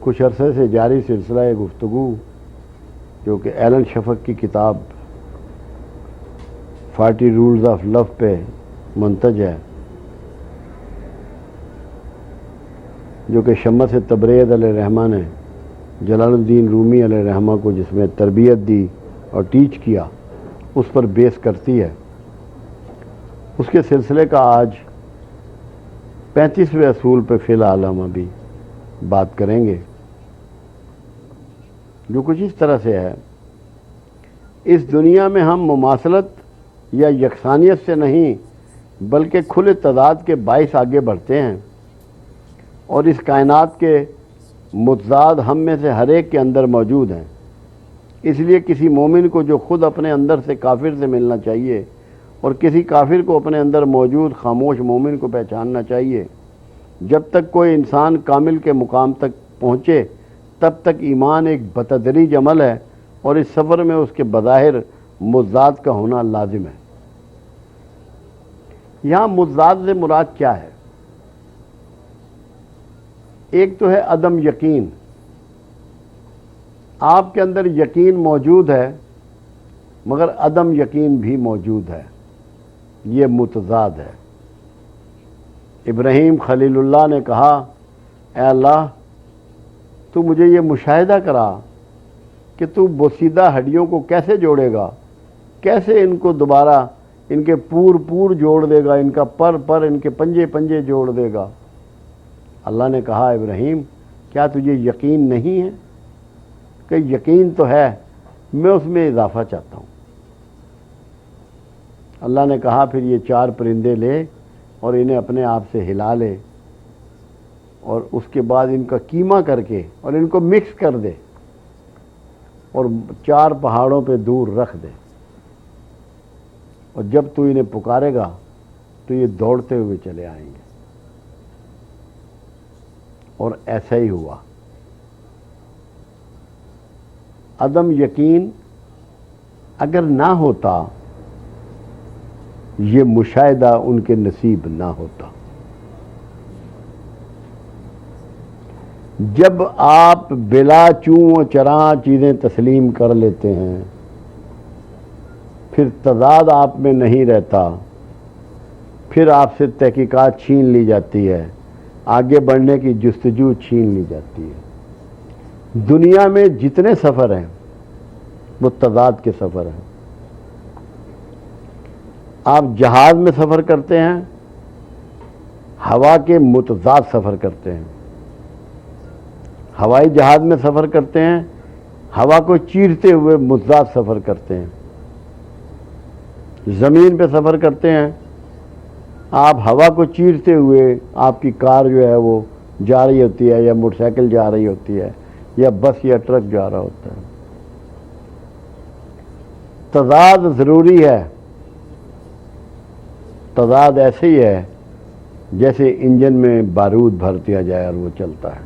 کچھ عرصے سے جاری سلسلہ گفتگو جو کہ ایلن شفق کی کتاب 40 رولز آف لو پہ منتج ہے، جو کہ شمس تبریز علیہ الرحمہ نے جلال الدین رومی علیہ الرحمہ کو جس میں تربیت دی اور ٹیچ کیا، اس پر بیس کرتی ہے۔ اس کے سلسلے کا آج 35ویں اصول پہ فی الحال ہم ابھی بات کریں گے، جو کچھ اس طرح سے ہے: اس دنیا میں ہم مماثلت یا یکسانیت سے نہیں بلکہ کھلے تضاد کے باعث آگے بڑھتے ہیں، اور اس کائنات کے متضاد ہم میں سے ہر ایک کے اندر موجود ہیں۔ اس لیے کسی مومن کو جو خود اپنے اندر سے کافر سے ملنا چاہیے، اور کسی کافر کو اپنے اندر موجود خاموش مومن کو پہچاننا چاہیے۔ جب تک کوئی انسان کامل کے مقام تک پہنچے تب تک ایمان ایک بتدریج عمل ہے، اور اس سفر میں اس کے بظاہر متضاد کا ہونا لازم ہے۔ یہاں متضاد سے مراد کیا ہے؟ ایک تو ہے عدم یقین، آپ کے اندر یقین موجود ہے مگر عدم یقین بھی موجود ہے، یہ متضاد ہے۔ ابراہیم خلیل اللہ نے کہا، اے اللہ تو مجھے یہ مشاہدہ کرا کہ تو بوسیدہ ہڈیوں کو کیسے جوڑے گا، کیسے ان کو دوبارہ ان کے پور جوڑ دے گا، ان کا پر ان کے پنجے جوڑ دے گا۔ اللہ نے کہا، ابراہیم کیا تجھے یقین نہیں ہے؟ کہ یقین تو ہے، میں اس میں اضافہ چاہتا ہوں۔ اللہ نے کہا، پھر یہ 4 پرندے لے اور انہیں اپنے آپ سے ہلا لے، اور اس کے بعد ان کا کیما کر کے اور ان کو مکس کر دے، اور 4 پہاڑوں پہ دور رکھ دے، اور جب تو انہیں پکارے گا تو یہ دوڑتے ہوئے چلے آئیں گے۔ اور ایسا ہی ہوا۔ عدم یقین اگر نہ ہوتا، یہ مشاہدہ ان کے نصیب نہ ہوتا۔ جب آپ بلا چوں و چراں چیزیں تسلیم کر لیتے ہیں، پھر تضاد آپ میں نہیں رہتا، پھر آپ سے تحقیقات چھین لی جاتی ہے، آگے بڑھنے کی جستجو چھین لی جاتی ہے۔ دنیا میں جتنے سفر ہیں وہ تضاد کے سفر ہیں۔ آپ جہاز میں سفر کرتے ہیں، ہوا کے متضاد سفر کرتے ہیں۔ ہوائی جہاز میں سفر کرتے ہیں، ہوا کو چیرتے ہوئے متضاد سفر کرتے ہیں۔ زمین پہ سفر کرتے ہیں، آپ ہوا کو چیرتے ہوئے آپ کی کار جو ہے وہ جا رہی ہوتی ہے، یا موٹر سائیکل جا رہی ہوتی ہے، یا بس یا ٹرک جا رہا ہوتا ہے۔ تضاد ضروری ہے۔ تضاد ایسے ہی ہے جیسے انجن میں بارود بھر دیا جائے اور وہ چلتا ہے،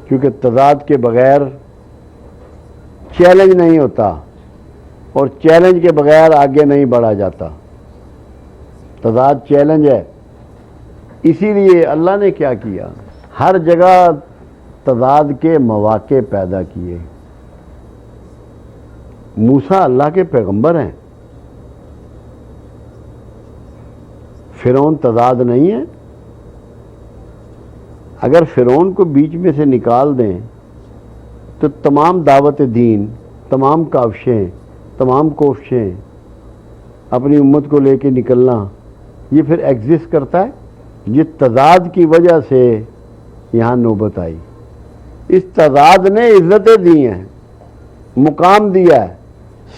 کیونکہ تضاد کے بغیر چیلنج نہیں ہوتا، اور چیلنج کے بغیر آگے نہیں بڑھا جاتا۔ تضاد چیلنج ہے۔ اسی لیے اللہ نے کیا کیا؟ ہر جگہ تضاد کے مواقع پیدا کیے۔ موسیٰ اللہ کے پیغمبر ہیں، فرعون تضاد نہیں ہے؟ اگر فرعون کو بیچ میں سے نکال دیں تو تمام دعوت دین، تمام کاوشیں، تمام کوششیں، اپنی امت کو لے کے نکلنا، یہ پھر ایگزسٹ کرتا ہے؟ یہ تضاد کی وجہ سے یہاں نوبت آئی۔ اس تضاد نے عزتیں دی ہیں، مقام دیا ہے،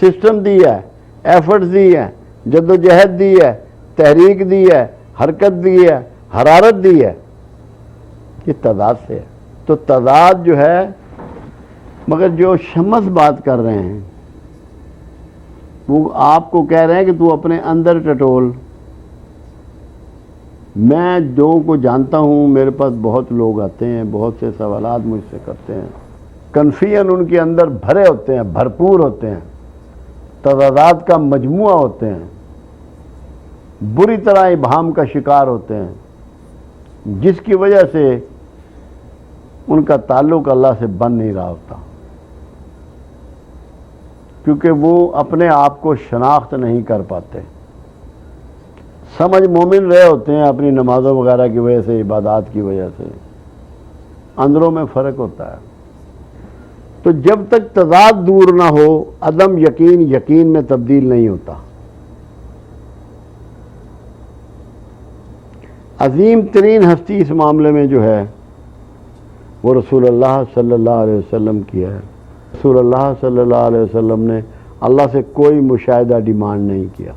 سسٹم دیا ہے، ایفرٹس دی ہے، جدوجہد دی ہے، تحریک دی ہے، حرکت دی ہے، حرارت دی ہے۔ یہ تضاد سے ہے۔ تو تضاد جو ہے، مگر جو شمس بات کر رہے ہیں وہ آپ کو کہہ رہے ہیں کہ تو اپنے اندر ٹٹول۔ میں جو کو جانتا ہوں، میرے پاس بہت لوگ آتے ہیں، بہت سے سوالات مجھ سے کرتے ہیں، کنفیژن ان کے اندر بھرے ہوتے ہیں، بھرپور ہوتے ہیں، تضادات کا مجموعہ ہوتے ہیں، بری طرح ابہام کا شکار ہوتے ہیں۔ جس کی وجہ سے ان کا تعلق اللہ سے بن نہیں رہا ہوتا، کیونکہ وہ اپنے آپ کو شناخت نہیں کر پاتے۔ سمجھ مومن رہے ہوتے ہیں اپنی نمازوں وغیرہ کی وجہ سے، عبادات کی وجہ سے، اندروں میں فرق ہوتا ہے۔ تو جب تک تضاد دور نہ ہو، عدم یقین یقین میں تبدیل نہیں ہوتا۔ عظیم ترین ہستی اس معاملے میں جو ہے وہ رسول اللہ صلی اللہ علیہ وسلم کی ہے۔ رسول اللہ صلی اللہ علیہ وسلم نے اللہ سے کوئی مشاہدہ ڈیمانڈ نہیں کیا،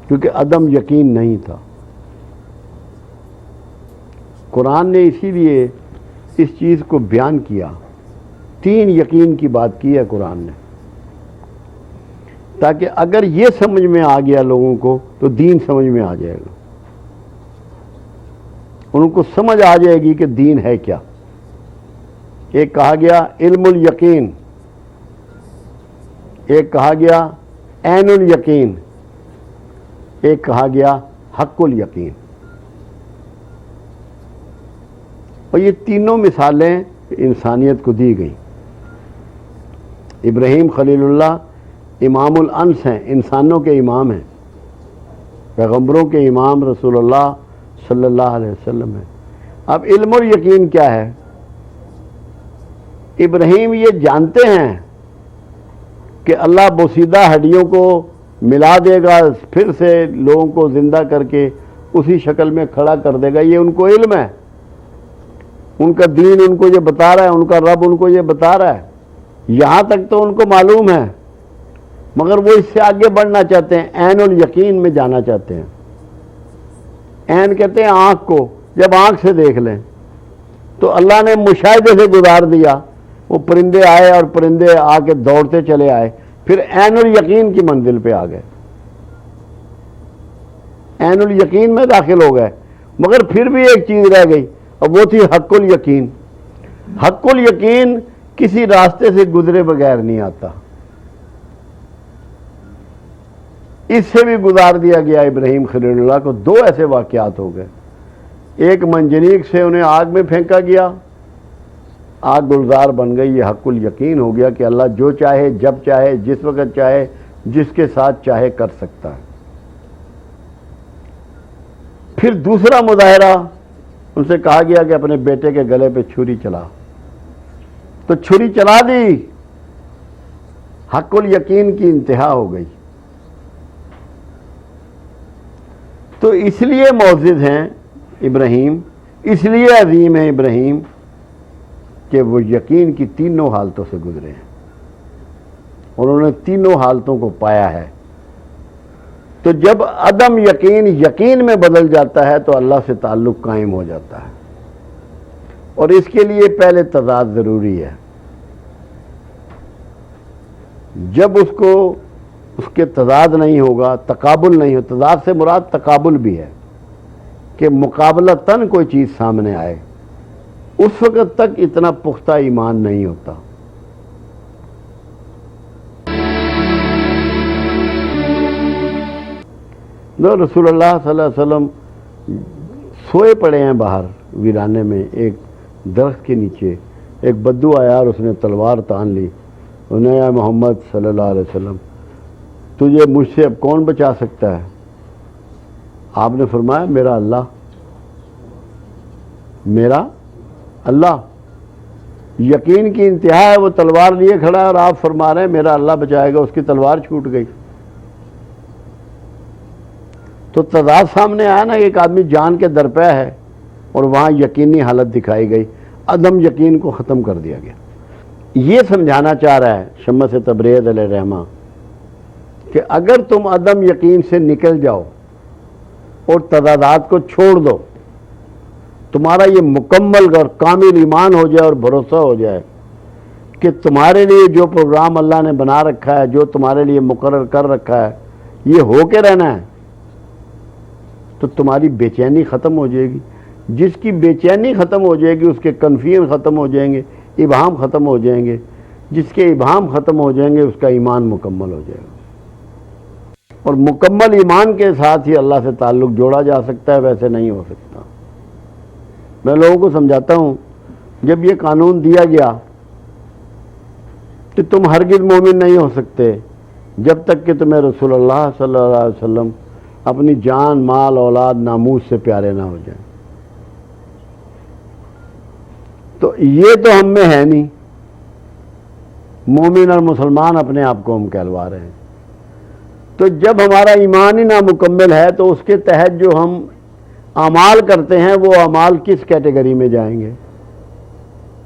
کیونکہ عدم یقین نہیں تھا۔ قرآن نے اسی لیے اس چیز کو بیان کیا، 3 یقین کی بات کی ہے قرآن نے، تاکہ اگر یہ سمجھ میں آ گیا لوگوں کو تو دین سمجھ میں آ جائے گا، ان کو سمجھ آ جائے گی کہ دین ہے کیا۔ ایک کہا گیا علم الیقین، ایک کہا گیا عین الیقین، ایک کہا گیا حق الیقین۔ اور یہ تینوں مثالیں انسانیت کو دی گئیں۔ ابراہیم خلیل اللہ امام الانس ہیں، انسانوں کے امام ہیں، پیغمبروں کے امام رسول اللہ صلی اللہ علیہ وسلم ہیں۔ اب علم اور یقین کیا ہے؟ ابراہیم یہ جانتے ہیں کہ اللہ بوسیدہ ہڈیوں کو ملا دے گا، پھر سے لوگوں کو زندہ کر کے اسی شکل میں کھڑا کر دے گا، یہ ان کو علم ہے، ان کا دین ان کو یہ بتا رہا ہے، ان کا رب ان کو یہ بتا رہا ہے، یہاں تک تو ان کو معلوم ہے، مگر وہ اس سے آگے بڑھنا چاہتے ہیں، عین الیقین میں جانا چاہتے ہیں۔ عین کہتے ہیں آنکھ کو، جب آنکھ سے دیکھ لیں تو اللہ نے مشاہدے سے گزار دیا، وہ پرندے آئے اور پرندے آ کے دوڑتے چلے آئے، پھر عین الیقین کی منزل پہ آ گئے، عین الیقین میں داخل ہو گئے، مگر پھر بھی ایک چیز رہ گئی، اور وہ تھی حق الیقین۔ حق الیقین کسی راستے سے گزرے بغیر نہیں آتا، اس سے بھی گزار دیا گیا ابراہیم خلیل اللہ کو۔ 2 ایسے واقعات ہو گئے، ایک منجنیق سے انہیں آگ میں پھینکا گیا، آگ گلزار بن گئی، یہ حق الیقین ہو گیا کہ اللہ جو چاہے جب چاہے جس وقت چاہے جس کے ساتھ چاہے کر سکتا ہے۔ پھر دوسرا مظاہرہ، ان سے کہا گیا کہ اپنے بیٹے کے گلے پہ چھری چلا، تو چھری چلا دی، حق الیقین کی انتہا ہو گئی۔ تو اس لیے معزز ہیں ابراہیم، اس لیے عظیم ہیں ابراہیم کہ وہ یقین کی تینوں حالتوں سے گزرے ہیں، انہوں نے تینوں حالتوں کو پایا ہے۔ تو جب عدم یقین یقین میں بدل جاتا ہے تو اللہ سے تعلق قائم ہو جاتا ہے، اور اس کے لیے پہلے تضاد ضروری ہے۔ جب اس کے تضاد نہیں ہوگا، تقابل نہیں ہو، تضاد سے مراد تقابل بھی ہے کہ مقابلتاً کوئی چیز سامنے آئے، اس وقت تک اتنا پختہ ایمان نہیں ہوتا۔ رسول اللہ صلی اللہ علیہ وسلم سوئے پڑے ہیں باہر ویرانے میں ایک درخت کے نیچے، ایک بدو آیا اور اس نے تلوار تان لی، انہیں یا محمد صلی اللہ علیہ وسلم تجھے مجھ سے اب کون بچا سکتا ہے؟ آپ نے فرمایا میرا اللہ، میرا اللہ۔ یقین کی انتہا ہے، وہ تلوار لیے کھڑا ہے اور آپ فرما رہے ہیں میرا اللہ بچائے گا، اس کی تلوار چھوٹ گئی۔ تو تضاد سامنے آیا نا، ایک آدمی جان کے درپے ہے اور وہاں یقینی حالت دکھائی گئی، عدم یقین کو ختم کر دیا گیا۔ یہ سمجھانا چاہ رہا ہے شمس تبریز علیہ الرحمہ کہ اگر تم عدم یقین سے نکل جاؤ اور تضادات کو چھوڑ دو، تمہارا یہ مکمل اور کامل ایمان ہو جائے اور بھروسہ ہو جائے کہ تمہارے لیے جو پروگرام اللہ نے بنا رکھا ہے، جو تمہارے لیے مقرر کر رکھا ہے، یہ ہو کے رہنا ہے، تو تمہاری بے چینی ختم ہو جائے گی۔ جس کی بے چینی ختم ہو جائے گی اس کے کنفیوژن ختم ہو جائیں گے، ابہام ختم ہو جائیں گے، جس کے ابہام ختم ہو جائیں گے اس کا ایمان مکمل ہو جائے گا، اور مکمل ایمان کے ساتھ ہی اللہ سے تعلق جوڑا جا سکتا ہے، ویسے نہیں ہو سکتا۔ میں لوگوں کو سمجھاتا ہوں جب یہ قانون دیا گیا کہ تم ہرگز مومن نہیں ہو سکتے جب تک کہ تمہیں رسول اللہ صلی اللہ علیہ وسلم اپنی جان مال اولاد ناموس سے پیارے نہ ہو جائیں، تو یہ تو ہم میں ہے نہیں، مومن اور مسلمان اپنے آپ کو ہم کہلوا رہے ہیں۔ تو جب ہمارا ایمان ہی نامکمل ہے تو اس کے تحت جو ہم اعمال کرتے ہیں وہ اعمال کس کیٹیگری میں جائیں گے؟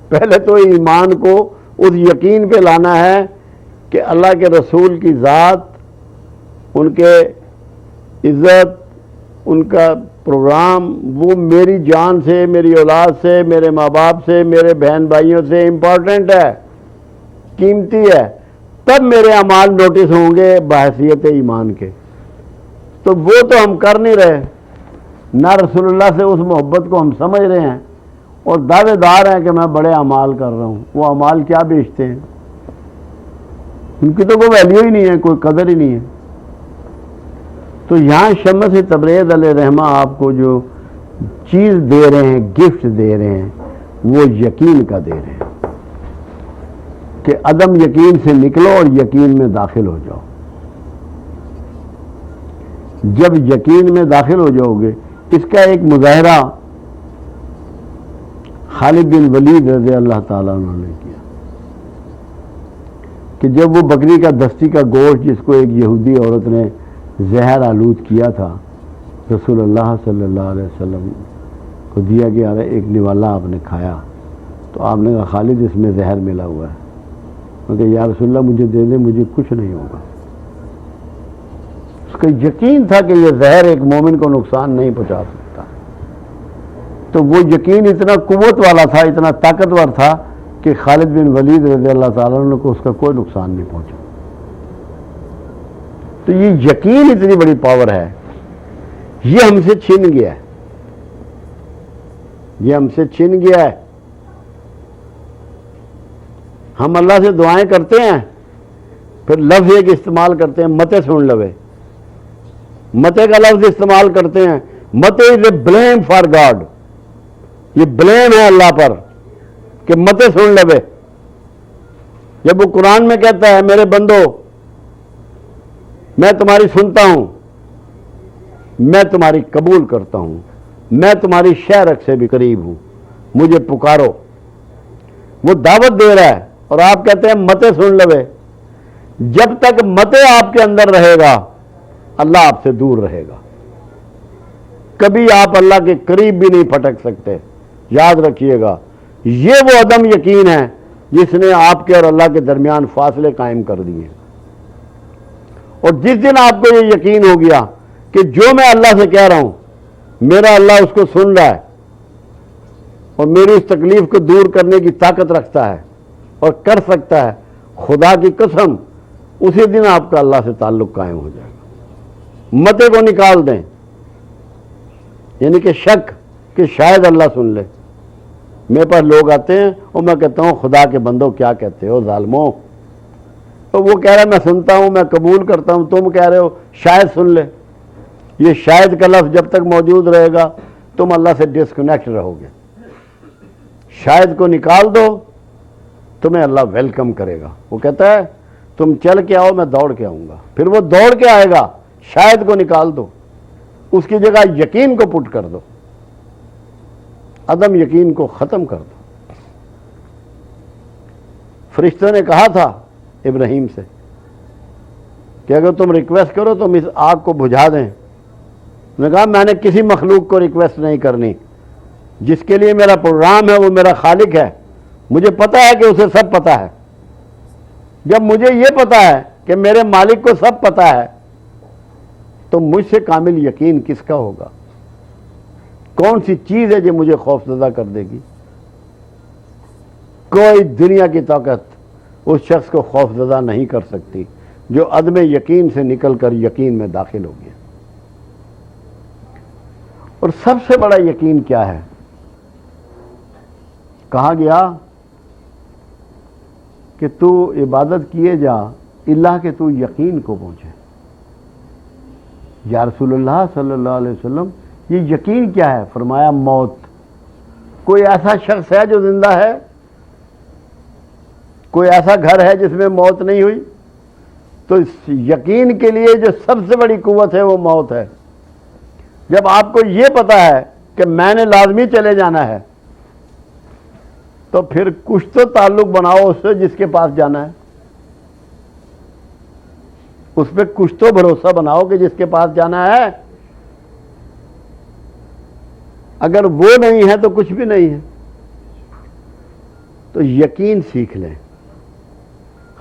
پہلے تو ایمان کو اس یقین پہ لانا ہے کہ اللہ کے رسول کی ذات، ان کے عزت، ان کا پروگرام وہ میری جان سے، میری اولاد سے، میرے ماں باپ سے، میرے بہن بھائیوں سے امپورٹنٹ ہے، قیمتی ہے، تب میرے اعمال نوٹس ہوں گے بحیثیت ایمان کے۔ تو وہ تو ہم کر نہیں رہے، نہ رسول اللہ سے اس محبت کو ہم سمجھ رہے ہیں، اور دعوے دار ہیں کہ میں بڑے اعمال کر رہا ہوں۔ وہ اعمال کیا بیچتے ہیں؟ ان کی تو کوئی ویلیو ہی نہیں ہے، کوئی قدر ہی نہیں ہے۔ تو یہاں شمس تبریز علیہ رحمہ آپ کو جو چیز دے رہے ہیں، گفٹ دے رہے ہیں، وہ یقین کا دے رہے ہیں کہ عدم یقین سے نکلو اور یقین میں داخل ہو جاؤ۔ جب یقین میں داخل ہو جاؤ گے، اس کا ایک مظاہرہ خالد بن ولید رضی اللہ تعالیٰ عنہ نے کیا کہ جب وہ بکری کا دستی کا گوشت جس کو ایک یہودی عورت نے زہر آلود کیا تھا، رسول اللہ صلی اللہ علیہ وسلم کو دیا گیا، ایک نوالا آپ نے کھایا، تو آپ نے کہا خالد اس میں زہر ملا ہوا ہے۔ میں کہ یا رسول اللہ مجھے دے دیں، مجھے کچھ نہیں ہوگا۔ اس کا یقین تھا کہ یہ زہر ایک مومن کو نقصان نہیں پہنچا سکتا، تو وہ یقین اتنا قوت والا تھا، اتنا طاقتور تھا کہ خالد بن ولید رضی اللہ تعالیٰ عنہ کو اس کا کوئی نقصان نہیں پہنچا۔ تو یہ یقین اتنی بڑی پاور ہے، یہ ہم سے چھن گیا ہے، یہ ہم سے چھن گیا ہے۔ ہم اللہ سے دعائیں کرتے ہیں، پھر لفظ ایک استعمال کرتے ہیں، متے سن لوے، متے کا لفظ استعمال کرتے ہیں، متے از اے بلیم فار گاڈ، یہ بلیم ہے اللہ پر کہ متے سن لوے۔ جب وہ قرآن میں کہتا ہے میرے بندو میں تمہاری سنتا ہوں، میں تمہاری قبول کرتا ہوں، میں تمہاری شہرک سے بھی قریب ہوں، مجھے پکارو، وہ دعوت دے رہا ہے، اور آپ کہتے ہیں متے سن لوے۔ جب تک متے آپ کے اندر رہے گا اللہ آپ سے دور رہے گا، کبھی آپ اللہ کے قریب بھی نہیں پھٹک سکتے۔ یاد رکھیے گا، یہ وہ عدم یقین ہے جس نے آپ کے اور اللہ کے درمیان فاصلے قائم کر دیے۔ اور جس دن آپ کو یہ یقین ہو گیا کہ جو میں اللہ سے کہہ رہا ہوں میرا اللہ اس کو سن رہا ہے اور میری اس تکلیف کو دور کرنے کی طاقت رکھتا ہے اور کر سکتا ہے، خدا کی قسم اسی دن آپ کا اللہ سے تعلق قائم ہو جائے گا۔ متے کو نکال دیں، یعنی کہ شک کہ شاید اللہ سن لے۔ میرے پاس لوگ آتے ہیں اور میں کہتا ہوں خدا کے بندوں کیا کہتے ہو ظالموں، تو وہ کہہ رہا ہے میں سنتا ہوں، میں قبول کرتا ہوں، تم کہہ رہے ہو شاید سن لے۔ یہ شاید کا لفظ جب تک موجود رہے گا تم اللہ سے ڈسکنیکٹ رہو گے۔ شاید کو نکال دو، تمہیں اللہ ویلکم کرے گا۔ وہ کہتا ہے تم چل کے آؤ میں دوڑ کے آؤں گا، پھر وہ دوڑ کے آئے گا۔ شاید کو نکال دو، اس کی جگہ یقین کو پٹ کر دو، عدم یقین کو ختم کر دو۔ فرشتوں نے کہا تھا ابراہیم سے کہ اگر تم ریکویسٹ کرو تو ہم اس آگ کو بجھا دیں۔ انہوں نے کہا میں نے کسی مخلوق کو ریکویسٹ نہیں کرنی، جس کے لیے میرا پروگرام ہے وہ میرا خالق ہے، مجھے پتا ہے کہ اسے سب پتا ہے۔ جب مجھے یہ پتا ہے کہ میرے مالک کو سب پتا ہے تو مجھ سے کامل یقین کس کا ہوگا؟ کون سی چیز ہے جو مجھے خوفزدہ کر دے گی؟ کوئی دنیا کی طاقت اس شخص کو خوفزدہ نہیں کر سکتی جو عدم یقین سے نکل کر یقین میں داخل ہو گیا۔ اور سب سے بڑا یقین کیا ہے؟ کہا گیا کہ تو عبادت کیے جا اللہ کہ تو یقین کو پہنچے۔ یا رسول اللہ صلی اللہ علیہ وسلم یہ یقین کیا ہے؟ فرمایا موت، کوئی ایسا شخص ہے جو زندہ ہے؟ کوئی ایسا گھر ہے جس میں موت نہیں ہوئی؟ تو اس یقین کے لیے جو سب سے بڑی قوت ہے وہ موت ہے۔ جب آپ کو یہ پتا ہے کہ میں نے لازمی چلے جانا ہے، تو پھر کچھ تو تعلق بناؤ اس سے جس کے پاس جانا ہے، اس پہ کچھ تو بھروسہ بناؤ کہ جس کے پاس جانا ہے۔ اگر وہ نہیں ہے تو کچھ بھی نہیں ہے۔ تو یقین سیکھ لیں،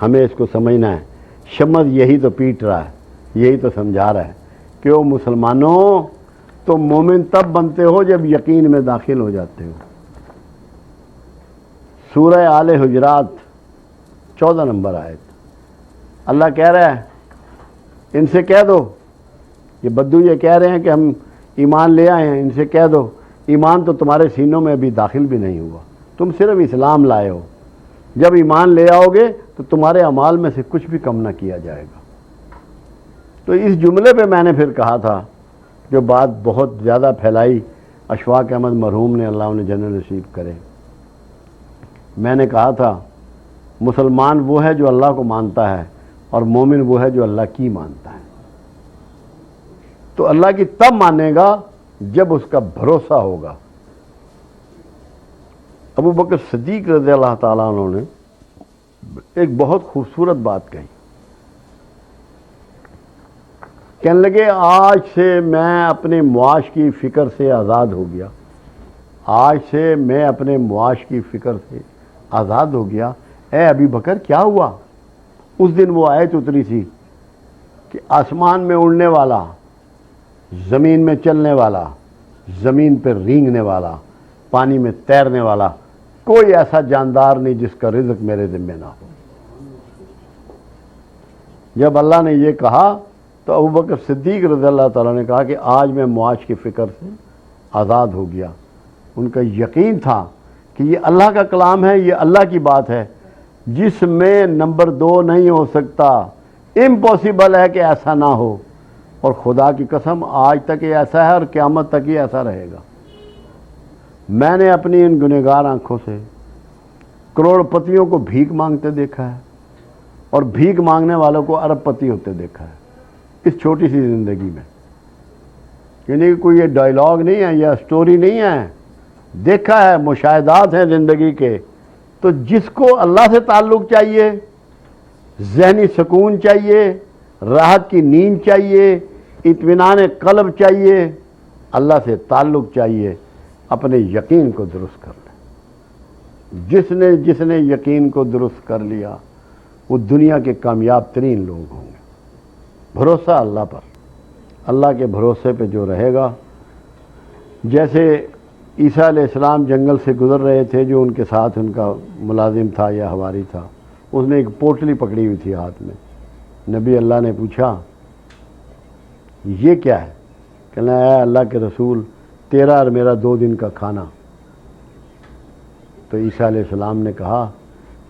ہمیں اس کو سمجھنا ہے۔ شمس یہی تو پیٹ رہا ہے، یہی تو سمجھا رہا ہے کہ وہ مسلمانوں، تو مومن تب بنتے ہو جب یقین میں داخل ہو جاتے ہو۔ سورہ آل حجرات 14 نمبر آیت، اللہ کہہ رہا ہے ان سے کہہ دو، یہ بدو یہ کہہ رہے ہیں کہ ہم ایمان لے آئے ہیں، ان سے کہہ دو ایمان تو تمہارے سینوں میں ابھی داخل بھی نہیں ہوا، تم صرف اسلام لائے ہو، جب ایمان لے آؤ گے تو تمہارے اعمال میں سے کچھ بھی کم نہ کیا جائے گا۔ تو اس جملے پہ میں نے پھر کہا تھا، جو بات بہت زیادہ پھیلائی، اشفاق احمد مرحوم نے، اللہ انہیں جنت نصیب کرے، میں نے کہا تھا مسلمان وہ ہے جو اللہ کو مانتا ہے، اور مومن وہ ہے جو اللہ کی مانتا ہے۔ تو اللہ کی تب مانے گا جب اس کا بھروسہ ہوگا۔ ابو بکر صدیق رضی اللہ تعالیٰ عنہ نے ایک بہت خوبصورت بات کہی، کہنے لگے آج سے میں اپنے معاش کی فکر سے آزاد ہو گیا، آج سے میں اپنے معاش کی فکر سے آزاد ہو گیا۔ اے ابی بکر کیا ہوا؟ اس دن وہ آیت اتری تھی کہ آسمان میں اڑنے والا، زمین میں چلنے والا، زمین پہ رینگنے والا، پانی میں تیرنے والا، کوئی ایسا جاندار نہیں جس کا رزق میرے ذمہ نہ ہو۔ جب اللہ نے یہ کہا تو ابو بکر صدیق رضی اللہ تعالیٰ نے کہا کہ آج میں معاش کی فکر سے آزاد ہو گیا۔ ان کا یقین تھا کہ یہ اللہ کا کلام ہے، یہ اللہ کی بات ہے، جس میں نمبر 2 نہیں ہو سکتا، امپاسبل ہے کہ ایسا نہ ہو، اور خدا کی قسم آج تک یہ ایسا ہے اور قیامت تک یہ ایسا رہے گا۔ میں نے اپنی ان گنہگار آنکھوں سے کروڑ پتیوں کو بھیک مانگتے دیکھا ہے، اور بھیک مانگنے والوں کو ارب پتی ہوتے دیکھا ہے اس چھوٹی سی زندگی میں۔ یعنی کوئی یہ ڈائلاگ نہیں ہے یا سٹوری نہیں ہے، دیکھا ہے، مشاہدات ہیں زندگی کے۔ تو جس کو اللہ سے تعلق چاہیے، ذہنی سکون چاہیے، راحت کی نیند چاہیے، اطمینان قلب چاہیے، اللہ سے تعلق چاہیے، اپنے یقین کو درست کر لیں۔ جس نے یقین کو درست کر لیا وہ دنیا کے کامیاب ترین لوگ ہوں گے۔ بھروسہ اللہ پر، اللہ کے بھروسے پہ جو رہے گا، جیسے عیسیٰ علیہ السلام جنگل سے گزر رہے تھے، جو ان کے ساتھ ان کا ملازم تھا یا حواری تھا، اس نے ایک پوٹلی پکڑی ہوئی تھی ہاتھ میں۔ نبی اللہ نے پوچھا یہ کیا ہے؟ کہنا اے اللہ کے رسول، تیرا اور میرا 2 دن کا کھانا۔ تو عیسیٰ علیہ السلام نے کہا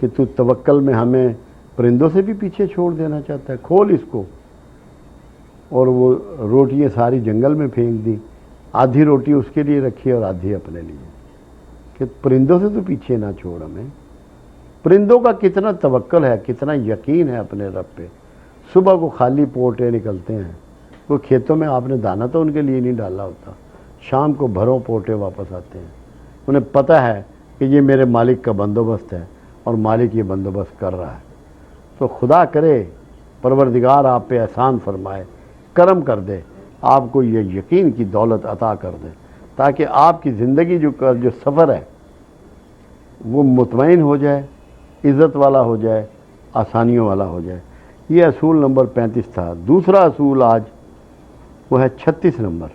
کہ تو توکل میں ہمیں پرندوں سے بھی پیچھے چھوڑ دینا چاہتا ہے، کھول اس کو۔ اور وہ روٹیاں ساری جنگل میں پھینک دی، آدھی روٹی اس کے لیے رکھی اور آدھی اپنے لیے، کہ پرندوں سے تو پیچھے نہ چھوڑ ہمیں۔ پرندوں کا کتنا توکل ہے، کتنا یقین ہے اپنے رب پہ۔ صبح کو خالی پوٹے نکلتے ہیں، وہ کھیتوں میں آپ نے دانا تو ان کے لیے نہیں ڈالا ہوتا، شام کو بھروں پوٹے واپس آتے ہیں۔ انہیں پتہ ہے کہ یہ میرے مالک کا بندوبست ہے اور مالک یہ بندوبست کر رہا ہے۔ تو خدا کرے پروردگار آپ پہ احسان فرمائے، کرم کر دے، آپ کو یہ یقین کی دولت عطا کر دے، تاکہ آپ کی زندگی جو سفر ہے وہ مطمئن ہو جائے، عزت والا ہو جائے، آسانیوں والا ہو جائے۔ یہ اصول نمبر 35 تھا۔ دوسرا اصول آج وہ ہے 36 نمبر،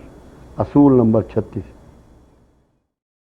اصول نمبر 36۔